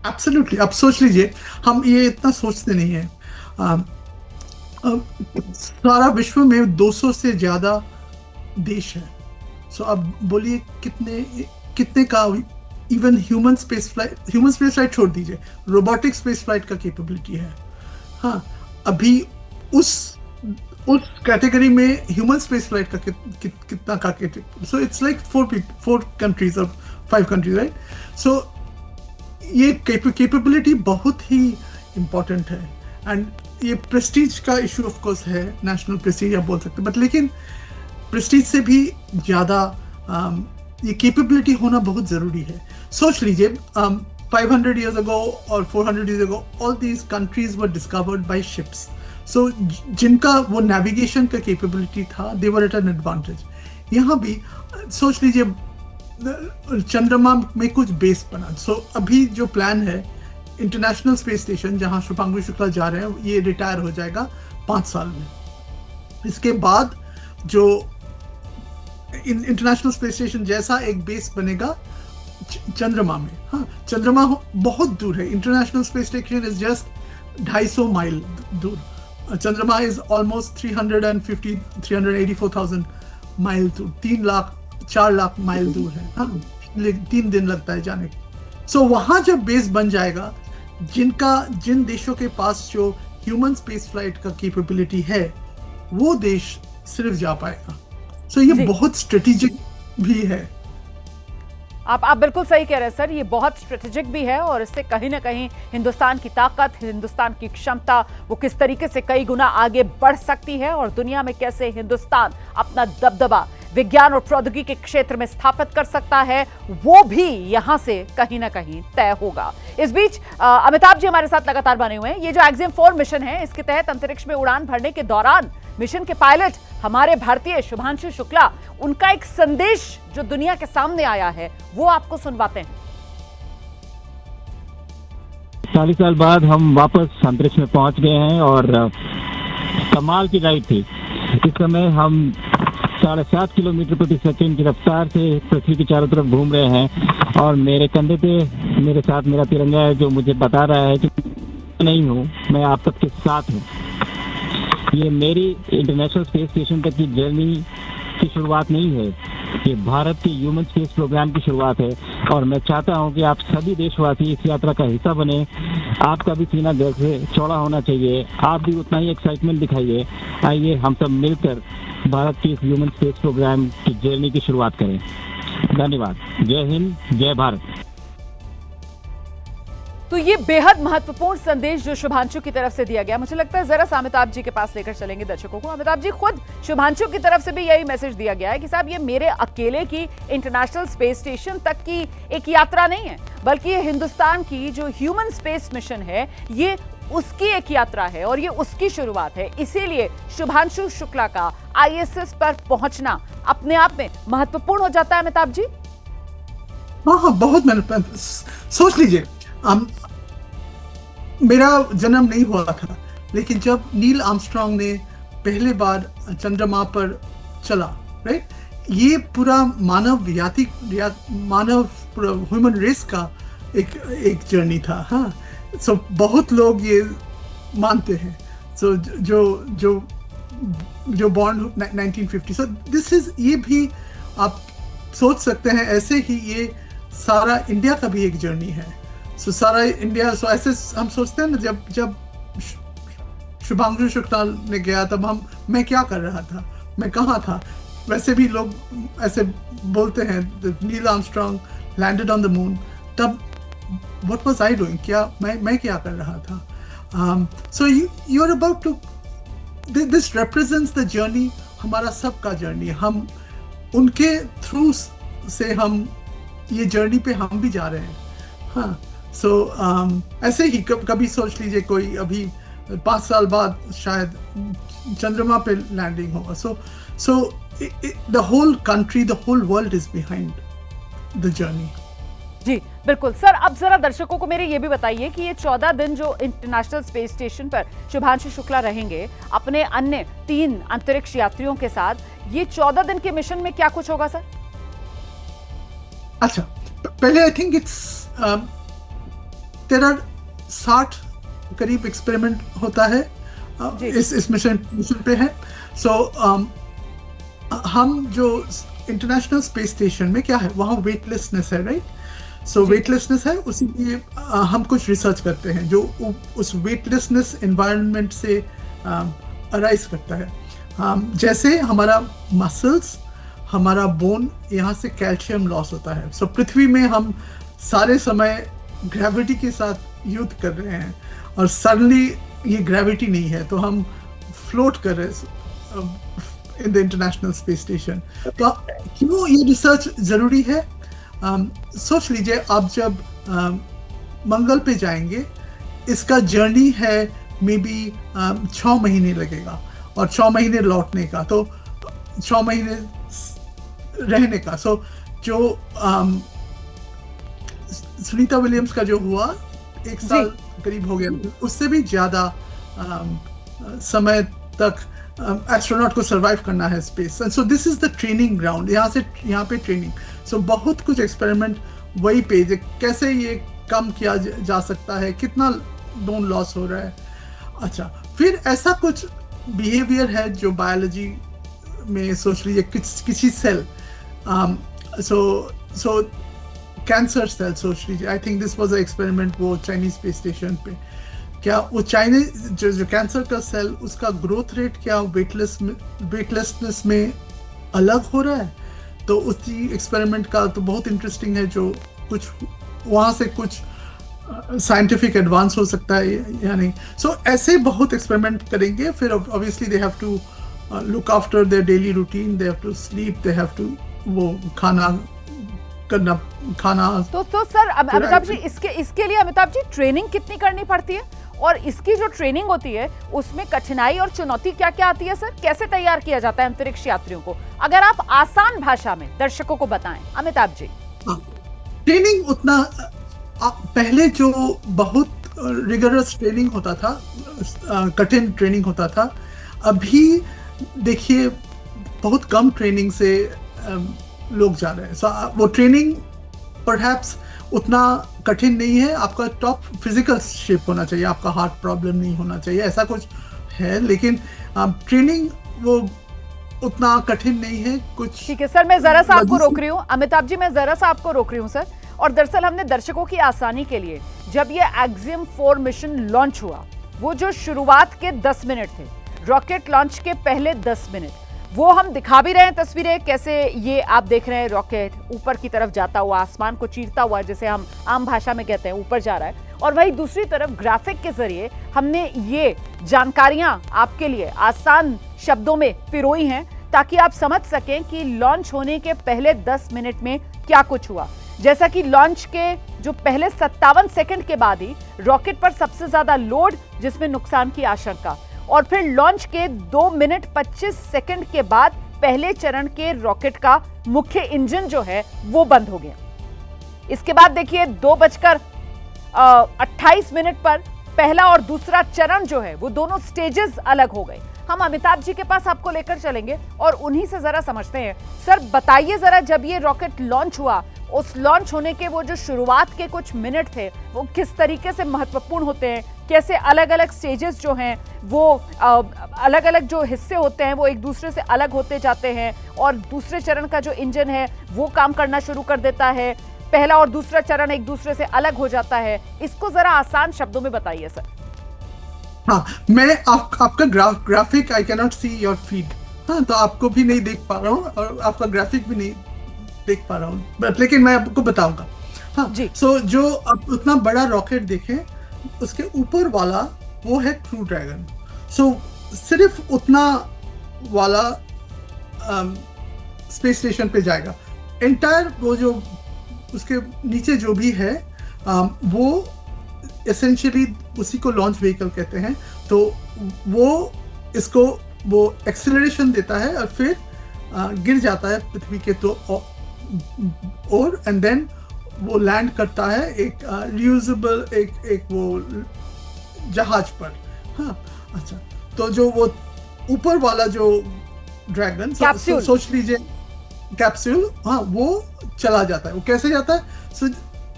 एब्सोल्युटली। अब सोच लीजिए, हम ये इतना सोचते नहीं है, सारा विश्व में 200 से ज्यादा देश है। सो अब बोलिए कितने का इवन ह्यूमन स्पेस फ्लाइट छोड़ दीजिए, रोबोटिक स्पेस फ्लाइट का कैपेबिलिटी है। हाँ, अभी उस कैटेगरी में ह्यूमन स्पेस फ्लाइट का कितना का, सो इट्स लाइक 4 कंट्रीज और 5 कंट्रीज, राइट? सो ये कैपेबिलिटी बहुत ही इम्पोर्टेंट है, एंड ये प्रेस्टीज का इशू ऑफ कोर्स है, नेशनल प्रेस्टीज आप बोल सकते हैं, बट लेकिन प्रेस्टीज से भी ज़्यादा ये कैपेबिलिटी होना बहुत ज़रूरी है। सोच लीजिए 500 years ago or 400 years ago, all these countries were discovered by ships. So जिनका वो नेविगेशन का कैपेबिलिटी था, they were at an advantage. यहाँ भी सोच लीजिए चंद्रमा में कुछ बेस बना। सो अभी जो प्लान है इंटरनेशनल स्पेस स्टेशन, जहाँ शुभांशु शुक्ला जा रहे हैं, ये रिटायर हो जाएगा 5 साल में। इसके बाद जो इंटरनेशनल स्पेस स्टेशन जैसा एक बेस बनेगा चंद्रमा में। हाँ, चंद्रमा बहुत दूर है, international space station is just 250 mile दूर, चंद्रमा इज ऑलमोस्ट 384,000 माइल दूर, 4 लाख माइल दूर है। हाँ, 3 दिन लगता है जाने को। सो वहां जब बेस बन जाएगा, जिन देशों के पास जो ह्यूमन स्पेस फ्लाइट का कैपेबिलिटी है, वो देश सिर्फ जा पाएगा। सो ये बहुत स्ट्रेटेजिक भी है। आप बिल्कुल सही कह रहे हैं सर, ये बहुत स्ट्रेटेजिक भी है, और इससे कहीं ना कहीं हिंदुस्तान की ताकत, हिंदुस्तान की क्षमता, वो किस तरीके से कई गुना आगे बढ़ सकती है, और दुनिया में कैसे हिंदुस्तान अपना दबदबा विज्ञान और प्रौद्योगिकी के क्षेत्र में स्थापित कर सकता है, वो भी यहां से कहीं ना कहीं तय होगा। इस बीच अमिताभ जी हमारे साथ लगातार बने हुए हैं। ये जो एक्सियम 4 मिशन है, इसके तहत अंतरिक्ष में उड़ान भरने के दौरान मिशन के पायलट हमारे भारतीय शुभांशु शुक्ला, उनका एक संदेश जो दुनिया के सामने आया है वो आपको सुनवाते हैं। 40 साल बाद हम वापस अंतरिक्ष में पहुंच गए हैं और कमाल की राइड थी। इस समय हम 7.5 किलोमीटर प्रति सेकंड की रफ्तार से पृथ्वी के चारों तरफ घूम रहे हैं और मेरे कंधे पे मेरे साथ मेरा तिरंगा है जो मुझे बता रहा है कि नहीं हूँ, मैं आप सबके साथ हूँ। ये मेरी इंटरनेशनल स्पेस स्टेशन तक की जर्नी की शुरुआत नहीं है, ये भारत के ह्यूमन स्पेस प्रोग्राम की शुरुआत है और मैं चाहता हूं कि आप सभी देशवासी इस यात्रा का हिस्सा बने। आपका भी सीना दिल से चौड़ा होना चाहिए, आप भी उतना ही एक्साइटमेंट दिखाइए। आइए हम सब मिलकर भारत के इस ह्यूमन स्पेस प्रोग्राम की जर्नी की शुरुआत करें। धन्यवाद। जय हिंद, जय भारत। तो ये बेहद महत्वपूर्ण संदेश जो शुभांशु की तरफ से दिया गया, मुझे लगता है जरा सा अमिताभ जी के पास लेकर चलेंगे दर्शकों को। अमिताभ जी, खुद शुभांशु की तरफ से भी यही मैसेज दिया गया है कि साहब ये मेरे अकेले की इंटरनेशनल स्पेस स्टेशन तक की एक यात्रा नहीं है, बल्कि ये हिंदुस्तान की जो ह्यूमन स्पेस मिशन है ये उसकी एक यात्रा है और ये उसकी शुरुआत है। इसीलिए शुभांशु शुक्ला का ISS पर पहुंचना अपने आप में महत्वपूर्ण हो जाता है। अमिताभ जी, हाँ, बहुत मेहनत। सोच लीजिए, मेरा जन्म नहीं हुआ था, लेकिन जब नील आर्मस्ट्रांग ने पहले बार चंद्रमा पर चला, राइट, ये पूरा पूरा ह्यूमन रेस का एक जर्नी था। हाँ, सो बहुत लोग ये मानते हैं, सो जो बॉर्न 1950, सो दिस इज, ये भी आप सोच सकते हैं ऐसे ही ये सारा इंडिया का भी एक जर्नी है। सो सारा इंडिया, सो ऐसे हम सोचते हैं ना, जब शुभांशु शुक्ला ने गया तब मैं क्या कर रहा था, मैं कहाँ था। वैसे भी लोग ऐसे बोलते हैं, Neil Armstrong landed on the moon, तब व्हाट वाज आई डूइंग, क्या मैं क्या कर रहा था। So you are about to, this represents the journey, हमारा सबका जर्नी। हम उनके थ्रू से हम ये जर्नी पे हम भी जा रहे हैं। हाँ, सो ऐसे ही कभी सोच लीजिए कोई अभी 5 साल बाद शायद चंद्रमा पे लैंडिंग होगा। So the whole country, the whole world is behind the journey. जी बिल्कुल सर। अब जरा दर्शकों को मेरे ये भी बताइए कि ये 14 दिन जो इंटरनेशनल स्पेस स्टेशन पर शुभांशु शुक्ला रहेंगे अपने अन्य 3 अंतरिक्ष यात्रियों के साथ, ये 14 दिन के मिशन में क्या कुछ होगा सर? अच्छा, पहले I think it's there are 60 करीब एक्सपेरिमेंट होता है इस मिशन पे है। सो हम जो इंटरनेशनल स्पेस स्टेशन में क्या है, वहाँ वेटलेसनेस है, राइट। सो वेटलेसनेस है, उसी लिए हम कुछ रिसर्च करते हैं जो उस वेटलेसनेस एनवायरनमेंट से अराइज करता है। जैसे हमारा मसल्स, हमारा बोन, यहाँ से कैल्शियम लॉस होता है। सो पृथ्वी में हम सारे समय ग्रेविटी के साथ युद्ध कर रहे हैं और सडनली ये ग्रेविटी नहीं है, तो हम फ्लोट कर रहे हैं in the international space station. तो क्यों ये रिसर्च जरूरी है? सोच लीजिए, आप जब मंगल पे जाएंगे, इसका जर्नी है मे बी 6 महीने लगेगा और 6 महीने लौटने का, तो 6 महीने रहने का। सो जो सुनीता विलियम्स का जो हुआ 1 साल करीब हो गया, उससे भी ज्यादा समय तक एस्ट्रोनॉट को सरवाइव करना है space. So this is the training ground, यहाँ पे ट्रेनिंग। सो बहुत कुछ एक्सपेरिमेंट वही पे, कैसे ये कम किया जा सकता है, कितना बोन लॉस हो रहा है। अच्छा, फिर ऐसा कुछ बिहेवियर है जो बायोलॉजी में, सोच लीजिए किसी सेल, सो कैंसर सेल सोच लीजिए। I think this was a experiment वो चाइनीज स्पेस स्टेशन पे। क्या वो चाइनीज जो कैंसर का सेल, उसका ग्रोथ रेट क्या वेटलेसनेस में अलग हो रहा है? तो उसी एक्सपेरिमेंट का तो बहुत इंटरेस्टिंग है, जो कुछ वहाँ से कुछ साइंटिफिक एडवांस हो सकता है या नहीं। सो ऐसे बहुत एक्सपेरिमेंट करेंगे। फिर obviously they have to look after their daily routine, they have to sleep, they have to वो खाना। तो सर अमिताभ जी, इसके लिए अमिताभ जी ट्रेनिंग कितनी करनी पड़ती है और इसकी जो ट्रेनिंग होती है उसमें कठिनाई और चुनौती क्या क्या आती है सर? कैसे तैयार किया जाता है अंतरिक्ष यात्रियों को? अगर आप आसान भाषा में दर्शकों को बताएं अमिताभ जी। ट्रेनिंग उतना पहले जो बहुत रिगरस ट्रेनिंग होता था, कठिन ट्रेनिंग होता था, अभी देखिए बहुत कम ट्रेनिंग से लोग जा रहे हैं। वो ट्रेनिंग परहैप्स उतना कठिन नहीं है। आपका टॉप फिजिकल शेप होना चाहिए, आपका हार्ट प्रॉब्लम नहीं होना चाहिए, ऐसा कुछ है, लेकिन ट्रेनिंग वो उतना कठिन नहीं है कुछ। ठीक है सर, मैं जरा सा आपको रोक रही हूँ अमिताभ जी, मैं जरा सा आपको रोक रही हूँ सर। और दरअसल हमने दर्शकों की आसानी के लिए जब ये एक्सियम 4 मिशन लॉन्च हुआ, वो जो शुरुआत के 10 मिनट थे, रॉकेट लॉन्च के पहले 10 मिनट, वो हम दिखा भी रहे हैं तस्वीरें, कैसे ये आप देख रहे हैं रॉकेट ऊपर की तरफ जाता हुआ, आसमान को चीरता हुआ, जैसे हम आम भाषा में कहते हैं, ऊपर जा रहा है। और वही दूसरी तरफ ग्राफिक के जरिए हमने ये जानकारियां आपके लिए आसान शब्दों में पिरोई हैं, ताकि आप समझ सकें कि लॉन्च होने के पहले 10 मिनट में क्या कुछ हुआ। जैसा कि लॉन्च के जो पहले 57 सेकंड के बाद ही रॉकेट पर सबसे ज्यादा लोड, जिसमें नुकसान की आशंका, और फिर लॉन्च के 2 मिनट 25 सेकंड के बाद पहले चरण के रॉकेट का मुख्य इंजन जो है वो बंद हो गया। इसके बाद देखिए 2:28 पर पहला और दूसरा चरण जो है वो दोनों स्टेजेस अलग हो गए। हम अमिताभ जी के पास आपको लेकर चलेंगे और उन्हीं से जरा समझते हैं। सर बताइए जरा, जब ये रॉकेट लॉन्च हुआ, उस लॉन्च होने के वो जो शुरुआत के कुछ मिनट थे वो किस तरीके से महत्वपूर्ण होते हैं, कैसे अलग अलग स्टेजेस जो हैं वो अलग अलग जो हिस्से होते हैं वो एक दूसरे से अलग होते जाते हैं, और दूसरे चरण का जो इंजन है वो काम करना शुरू कर देता है, पहला और दूसरा चरण एक दूसरे से अलग हो जाता है। इसको जरा आसान शब्दों में बताइए सर। हाँ, मैं आपका graphic I can not see your feed, हाँ, तो आपको भी नहीं देख पा रहा हूँ और आपका ग्राफिक भी नहीं देख पा रहा हूँ, लेकिन मैं आपको बताऊंगा। हाँ जी। सो जो आप उतना बड़ा रॉकेट देखें, उसके ऊपर वाला वो है क्रू ड्रैगन। सो सिर्फ उतना वाला स्पेस स्टेशन पे जाएगा। एंटायर वो जो उसके नीचे जो भी है वो एसेंशियली उसी को लॉन्च व्हीकल कहते हैं। तो वो इसको वो एक्सेलरेशन देता है और फिर गिर जाता है पृथ्वी के तो और एंड देन वो लैंड करता है एक रियूजेबल एक वो जहाज पर। हाँ, अच्छा, तो जो वो ऊपर वाला जो ड्रैगन सोच लीजिए कैप्सूल, हाँ, वो चला जाता है। वो कैसे जाता है? सो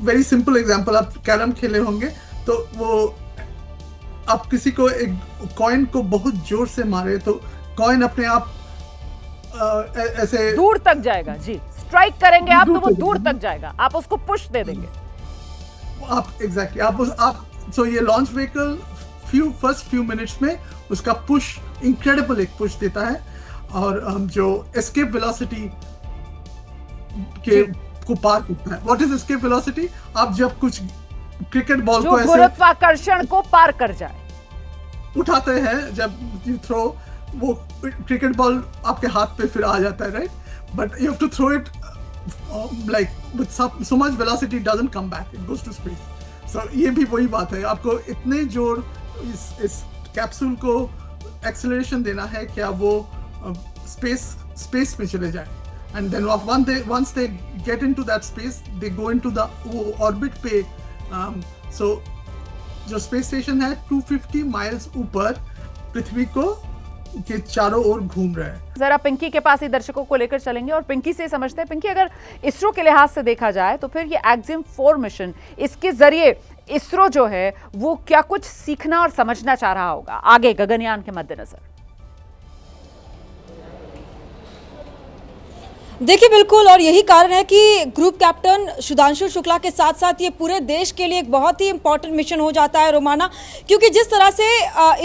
वेरी सिंपल एग्जांपल, आप कैरम खेले होंगे तो वो आप किसी को एक कॉइन को बहुत जोर से मारे तो कॉइन अपने आप ऐसे दूर तक जाएगा। जी, स्ट्राइक करेंगे आप तो वो दूर तक जाएगा, आप उसको पुश दे देंगे। आप एग्जैक्टली आप सो ये launch vehicle first few minutes में उसका पुश इनक्रेडिबल एक पुश देता है, और जो एस्केप वेलोसिटी के को पार करता है। What is escape velocity? आप जब कुछ क्रिकेट बॉल को ऐसे गुरुत्वाकर्षण को पार कर जाए, उठाते हैं, जब यू थ्रो, वो क्रिकेट बॉल आपके हाथ पे फिर आ जाता है, right? But you have to throw it like with so much velocity, it doesn't come back, it goes to space. So ये भी वही बात है, आपको इतने जोर इस कैप्सूल को एक्सेलरेशन देना है कि आप वो स्पेस में चले जाए। And then once they get into that space, they go into the orbit पे। So जो स्पेस स्टेशन है 250 माइल्स ऊपर पृथ्वी को के चारों ओर घूम रहा है। जरा पिंकी के पास ही दर्शकों को लेकर चलेंगे और पिंकी से समझते हैं। पिंकी, अगर इसरो के लिहाज से देखा जाए तो फिर ये एक्सियम 4 मिशन, इसके जरिए इसरो जो है वो क्या कुछ सीखना और समझना चाह रहा होगा आगे गगनयान के मद्देनजर? देखिए बिल्कुल, और यही कारण है कि ग्रुप कैप्टन सुधांशु शुक्ला के साथ साथ ये पूरे देश के लिए एक बहुत ही इंपॉर्टेंट मिशन हो जाता है रोमाना, क्योंकि जिस तरह से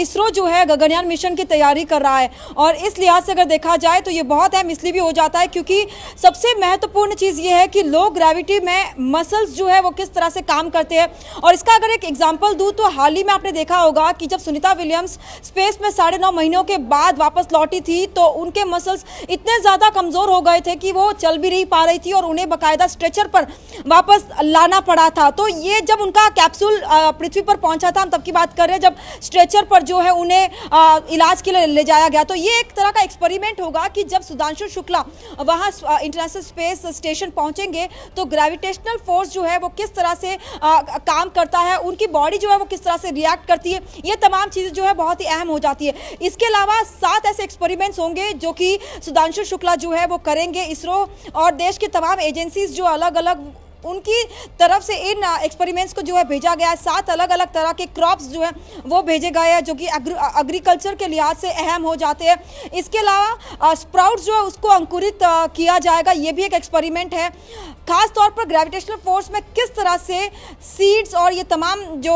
इसरो जो है गगनयान मिशन की तैयारी कर रहा है, और इस लिहाज से अगर देखा जाए तो ये बहुत अहम इसलिए भी हो जाता है क्योंकि सबसे महत्वपूर्ण चीज़ ये है कि लो ग्रेविटी में मसल्स जो है वो किस तरह से काम करते हैं। और इसका अगर एक एग्जाम्पल दूँ तो हाल ही में आपने देखा होगा कि जब सुनीता विलियम्स स्पेस में 9.5 महीनों के बाद वापस लौटी थी तो उनके मसल्स इतने ज़्यादा कमज़ोर हो गए थे कि वो चल भी नहीं पा रही थी और उन्हें बकायदा स्ट्रेचर पर वापस लाना पड़ा था। तो ये जब उनका कैप्सूल पृथ्वी पर पहुंचा था, हम तब की बात कर रहे हैं जब स्ट्रेचर पर जो है उन्हें इलाज के लिए ले जाया गया। तो ये एक तरह का एक्सपेरिमेंट होगा कि जब सुधांशु शुक्ला वहाँ इंटरनेशनल स्पेस स्टेशन पहुंचेंगे तो ग्रेविटेशनल फोर्स जो है वो किस तरह से काम करता है, उनकी बॉडी जो है वो किस तरह से रिएक्ट करती है, ये तमाम चीज़ें जो है बहुत ही अहम हो जाती है। इसके अलावा 7 ऐसे एक्सपेरिमेंट्स होंगे जो कि सुधांशु शुक्ला जो है वो करेंगे। इसरो और देश की तमाम एजेंसीज जो अलग अलग उनकी तरफ से इन एक्सपेरिमेंट्स को जो है भेजा गया है। 7 अलग अलग तरह के क्रॉप्स जो है वो भेजे गए हैं जो कि एग्रीकल्चर के लिहाज से अहम हो जाते हैं। इसके अलावा स्प्राउट्स जो है उसको अंकुरित किया जाएगा, ये भी एक एक्सपेरिमेंट है। खास तौर पर ग्रेविटेशनल फोर्स में किस तरह से सीड्स और ये तमाम जो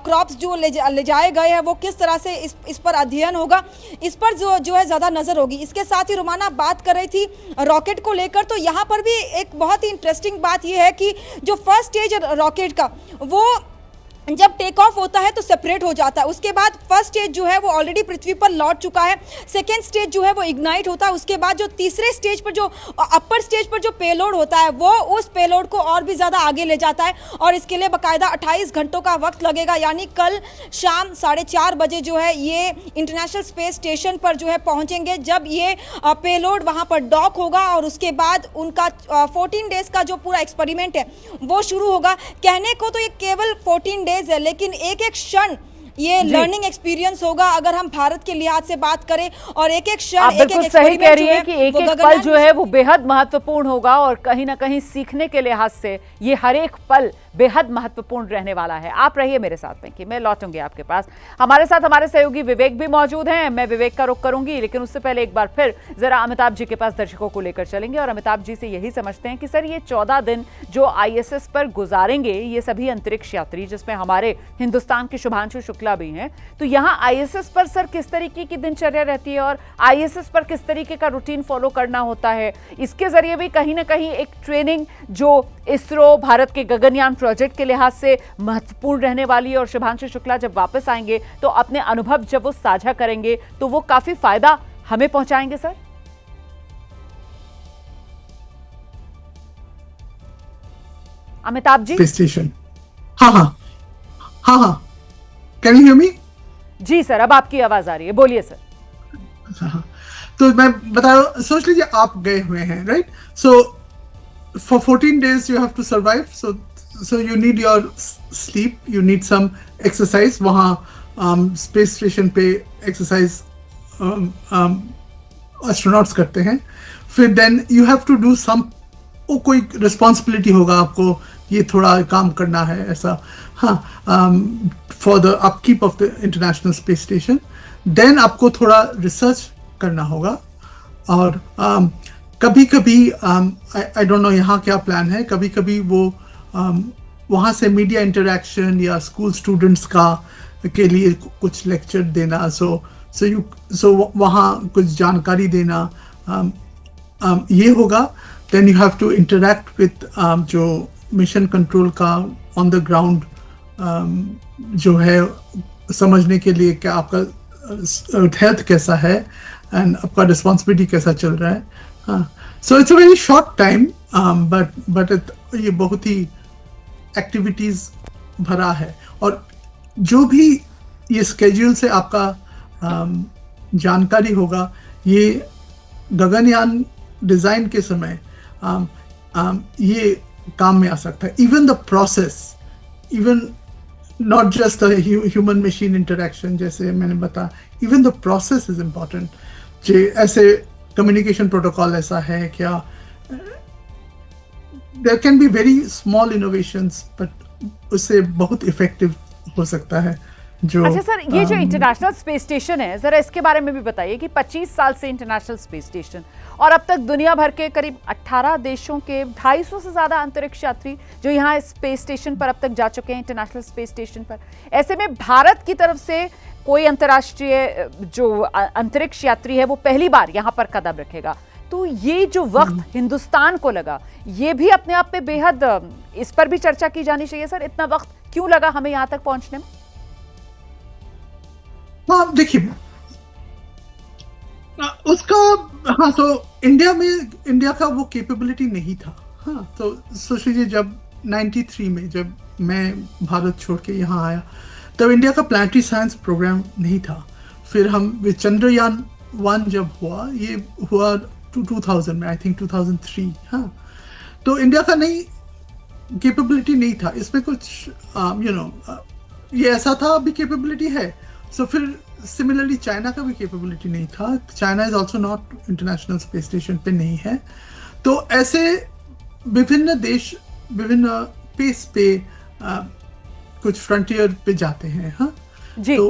क्रॉप्स जो ले जाए गए हैं वो किस तरह से इस पर अध्ययन होगा, इस पर जो है ज़्यादा नज़र होगी। इसके साथ ही रुमाना बात कर रही थी रॉकेट को लेकर, तो यहाँ पर भी एक बहुत ही इंटरेस्टिंग बात ये है कि जो फर्स्ट स्टेज रॉकेट का वो जब टेक ऑफ होता है तो सेपरेट हो जाता है। उसके बाद फर्स्ट स्टेज जो है वो ऑलरेडी पृथ्वी पर लौट चुका है। सेकेंड स्टेज जो है वो इग्नाइट होता है। उसके बाद जो तीसरे स्टेज पर जो अपर स्टेज पर जो पेलोड होता है वो उस पेलोड को और भी ज़्यादा आगे ले जाता है और इसके लिए बाकायदा 28 घंटों का वक्त लगेगा। यानी कल शाम 4:30 बजे जो है ये इंटरनेशनल स्पेस स्टेशन पर जो है पहुँचेंगे, जब ये पेलोड वहाँ पर डॉक होगा और उसके बाद उनका 14 डेज का जो पूरा एक्सपेरिमेंट है वो शुरू होगा। कहने को तो ये केवल 14 डेज है, लेकिन एक एक क्षण ये लर्निंग एक्सपीरियंस होगा अगर हम भारत के लिहाज से बात करें। और एक एक क्षण बिल्कुल सही कह रही है कि एक एक पल जो है वो बेहद महत्वपूर्ण होगा और कहीं ना कहीं सीखने के लिहाज से ये हर एक पल बेहद महत्वपूर्ण रहने वाला है। आप रहिए मेरे साथ में कि मैं लौटूंगी आपके पास। हमारे साथ हमारे सहयोगी विवेक भी मौजूद हैं। मैं विवेक का रुख करूंगी, लेकिन उससे पहले एक बार फिर जरा अमिताभ जी के पास दर्शकों को लेकर चलेंगे और अमिताभ जी से यही समझते हैं कि सर ये 14 दिन जो ISS पर गुजारेंगे ये सभी अंतरिक्ष यात्री, जिसमें हमारे हिंदुस्तान के शुभांशु शुक्ला भी हैं, तो यहाँ ISS पर सर किस तरीके की दिनचर्या रहती है और ISS पर किस तरीके का रूटीन फॉलो करना होता है? इसके जरिए भी कहीं ना कहीं एक ट्रेनिंग जो इसरो भारत के गगनयान प्रोजेक्ट के लिहाज से महत्वपूर्ण रहने वाली है और शुभांशु शुक्ला जब वापस आएंगे तो अपने अनुभव जब वो साझा करेंगे तो वो काफी फायदा हमें पहुंचाएंगे। Sir Amitabh ji station. हाँ, कैन यू हियर मी? जी सर, अब आपकी आवाज आ रही है, बोलिए सर। हाँ, तो मैं बता, सोच लीजिए आप गए हुए हैं, right? So for 14 days you have to survive, so you need your sleep, you need some exercise. वहाँ स्पेस स्टेशन पे एक्सरसाइज एस्ट्रोनॉट्स करते हैं। फिर then you have to do some, कोई रिस्पॉन्सिबिलिटी होगा आपको, ये थोड़ा काम करना है ऐसा, हाँ, for the upkeep of the international space station. Then आपको थोड़ा रिसर्च करना होगा और कभी कभी आई डोंट नो यहाँ क्या प्लान है, कभी कभी वो वहाँ से मीडिया इंटरेक्शन या स्कूल स्टूडेंट्स के लिए कुछ लेक्चर देना, सो वहाँ कुछ जानकारी देना, ये होगा। Then you have to interact with जो मिशन कंट्रोल का ऑन द ग्राउंड जो है, समझने के लिए क्या आपका हेल्थ कैसा है एंड आपका रिस्पॉन्सिबिलिटी कैसा चल रहा है। So it's a very short time, but ये बहुत ही एक्टिविटीज भरा है। और जो भी ये स्केड्यूल से आपका जानकारी होगा, ये गगनयान डिजाइन के समय ये काम में आ सकता है। Even the process, even not just the human machine interaction, जैसे मैंने बताया, even the process is important. ऐसे कम्युनिकेशन प्रोटोकॉल ऐसा है क्या, there can be very small innovations, but उससे बहुत इफेक्टिव हो सकता है। जो अच्छा सर, ये जो इंटरनेशनल स्पेस स्टेशन है, जरा इसके बारे में भी बताइए कि 25 साल से इंटरनेशनल स्पेस स्टेशन और अब तक दुनिया भर के करीब 18 देशों के 250 से ज्यादा अंतरिक्ष यात्री जो यहाँ स्पेस स्टेशन पर अब तक जा चुके हैं, इंटरनेशनल स्पेस स्टेशन पर। ऐसे में भारत की तरफ से कोई अंतर्राष्ट्रीय जो अंतरिक्ष यात्री है वो पहली बार यहाँ पर कदम रखेगा, तो ये जो वक्त हिंदुस्तान को लगा, ये भी अपने आप में बेहद, इस पर भी चर्चा की जानी चाहिए सर। इतना वक्त क्यों लगा हमें यहाँ तक पहुंचने में? हाँ, देखिए, उसका हाँ, तो इंडिया का वो कैपेबिलिटी नहीं था। हाँ, तो सोच लीजिए जब 93 में जब मैं भारत छोड़ के यहाँ आया, तब इंडिया का प्लानिटरी साइंस प्रोग्राम नहीं था। फिर हम चंद्रयान 1 जब हुआ, ये हुआ 2000 में, आई थिंक 2003। हाँ, तो इंडिया का नहीं कैपेबिलिटी नहीं था इसमें कुछ, ये ऐसा था, अभी कैपेबिलिटी है। सो फिर सिमिलरली चाइना का भी कैपेबिलिटी नहीं था। China is also not international space station पे नहीं है। तो ऐसे विभिन्न देश विभिन्न पेस पे कुछ फ्रंटियर पे जाते हैं। हाँ जी। तो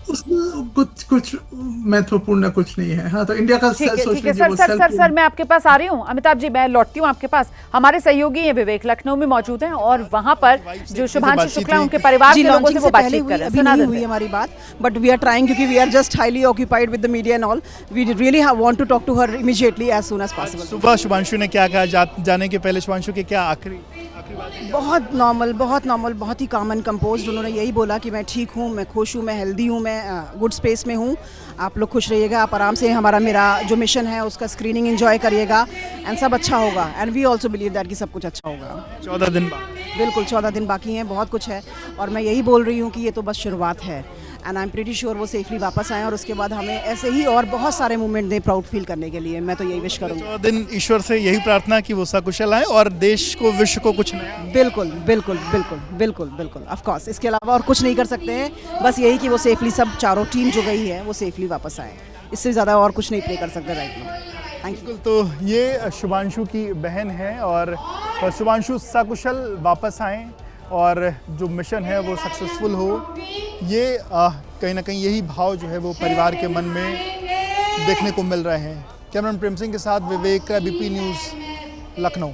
उसमें कुछ महत्वपूर्ण कुछ नहीं है। हाँ, तो इंडिया का ठीक है सर, मैं आपके पास आ रही हूँ। अमिताभ जी, मैं लौटती हूँ आपके पास। हमारे सहयोगी हैं विवेक, लखनऊ में मौजूद हैं और वहाँ पर जो शुभांशु शुक्ला उनके परिवार के लोगों से वो बातचीत कर रहे हैं। सुना हुई हमारी बात, बट वी आर ट्राइंग, क्योंकि we are just highly occupied with the media and all. We really want to talk to her immediately as soon as possible. सुबह शुभांशु ने क्या कहा, जाने के पहले शुभांशु के क्या आखिरी बहुत नॉर्मल, बहुत ही कॉमन कंपोज्ड। उन्होंने यही बोला कि मैं ठीक हूँ, मैं खुश हूँ, मैं हेल्दी हूँ, मैं गुड स्पेस में हूँ। आप लोग खुश रहिएगा, आप आराम से मेरा जो मिशन है उसका स्क्रीनिंग एंजॉय करिएगा एंड सब अच्छा होगा। And we also believe that कि सब कुछ अच्छा होगा। 14 दिन बाद, बिल्कुल 14 दिन बाकी हैं, बहुत कुछ है। और मैं यही बोल रही हूँ कि ये तो बस शुरुआत है। And I am pretty sure वो सेफली वापस आएँ और उसके बाद हमें ऐसे ही और बहुत सारे मूवमेंट दें प्राउड फील करने के लिए। मैं तो यही विश करूँगी। 14 दिन ईश्वर से यही प्रार्थना कि वो सकुशल आए और देश को, विश्व को कुछ नया। बिल्कुल बिल्कुल बिल्कुल बिल्कुल बिल्कुल ऑफ कोर्स, इसके अलावा और कुछ नहीं कर सकते हैं। बस यही कि वो सेफली, सब चारों टीम जो गई है वो सेफली वापस आए। इससे ज़्यादा और कुछ नहीं प्रे कर सकते राइट नाउ। Thank you. तो ये शुभांशु की बहन है और शुभांशु सकुशल वापस आएँ और जो मिशन है वो सक्सेसफुल हो, ये कहीं ना कहीं यही भाव जो है वो परिवार के मन में देखने को मिल रहे हैं। कैमरामैन प्रेम सिंह के साथ विवेक, ABP न्यूज़, लखनऊ।